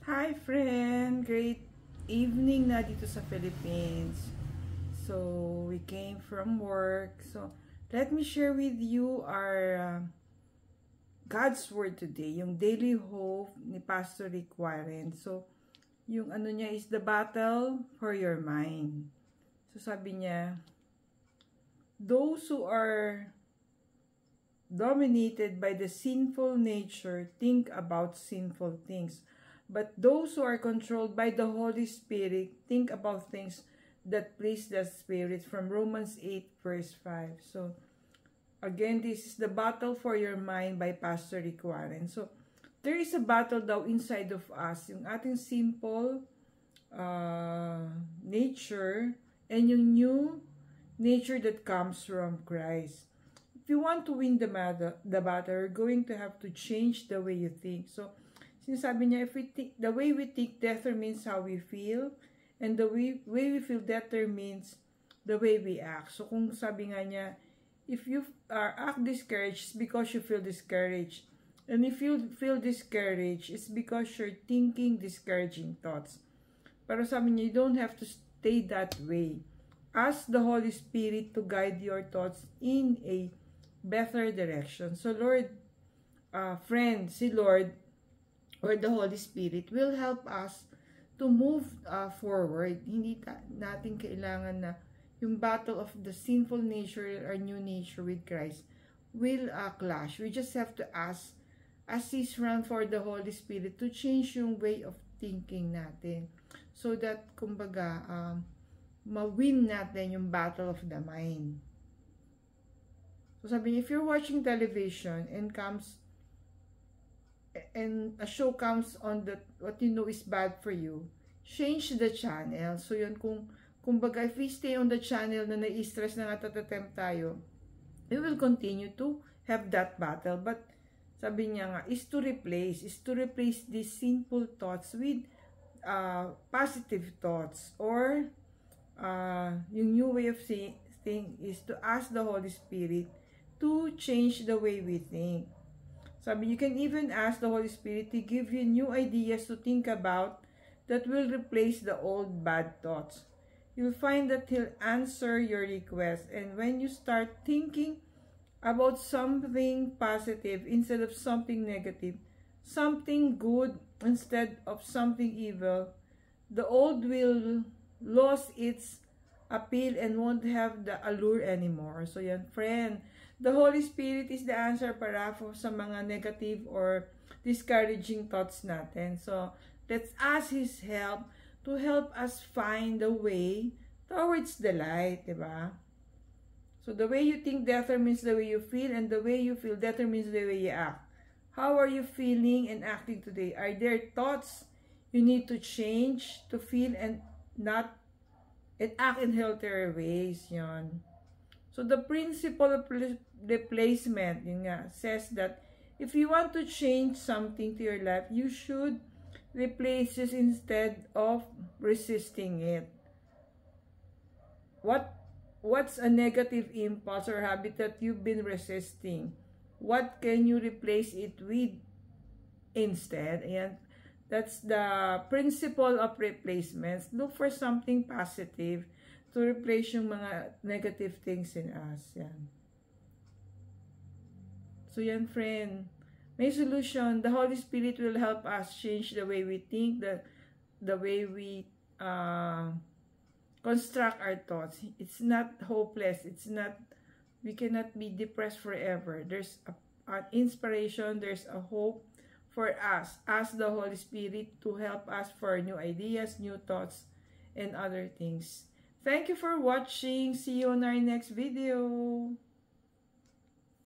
Hi friend! Great evening na dito sa Philippines. So, we came from work. So, let me share with you our God's Word today. Yung Daily Hope ni Pastor Rick Warren. So, yung ano niya is the battle for your mind. So, sabi niya, those who are dominated by the sinful nature think about sinful things. But those who are controlled by the Holy Spirit think about things that please the Spirit, from Romans 8 verse 5. So, again, this is the battle for your mind by Pastor Rick Warren. So, there is a battle daw inside of us. Yung ating simple nature and yung new nature that comes from Christ. If you want to win the battle, you're going to have to change the way you think. So, sinasabi niya, if we think, the way we think determines how we feel, and the way we feel determines the way we act. So, kung sabi nga niya, if you act discouraged, it's because you feel discouraged. And if you feel discouraged, it's because you're thinking discouraging thoughts. Pero sabi niya, you don't have to stay that way. Ask the Holy Spirit to guide your thoughts in a better direction. So, Lord, friend, si Lord, or the Holy Spirit will help us to move forward. Hindi natin kailangan na yung battle of the sinful nature or new nature with Christ will clash. We just have to ask, assist run for the Holy Spirit to change yung way of thinking natin. So that, kumbaga, ma-win natin yung battle of the mind. So sabi niya, if you're watching television and a show comes on that what you know is bad for you, change the channel. So yun, kumbaga, if we stay on the channel na nai-stress na natatempt tayo, we will continue to have that battle. But sabi niya nga, is to replace these sinful thoughts with positive thoughts, or yung new way of saying is to ask the Holy Spirit to change the way we think. Sabi, you can even ask the Holy Spirit to give you new ideas to think about that will replace the old bad thoughts. You'll find that He'll answer your request. And when you start thinking about something positive instead of something negative, something good instead of something evil, the old will lose its appeal and won't have the allure anymore. So yan, friend, the Holy Spirit is the answer para sa mga negative or discouraging thoughts natin. So, let's ask His help to help us find the way towards the light, diba? So, the way you think determines the way you feel, and the way you feel determines the way you act. How are you feeling and acting today? Are there thoughts you need to change to feel and act in healthier ways? Yon. So, the principle of replacement, yun nga, says that if you want to change something to your life, you should replace it instead of resisting it. What's a negative impulse or habit that you've been resisting? What can you replace it with instead? Ayan, that's the principle of replacements. Look for something positive to replace yung mga negative things in us. Yan. So yan, friend. May solution. The Holy Spirit will help us change the way we think, the way we construct our thoughts. It's not hopeless. It's not, we cannot be depressed forever. There's an inspiration. There's a hope for us. Ask the Holy Spirit to help us for new ideas, new thoughts, and other things. Thank you for watching. See you on our next video.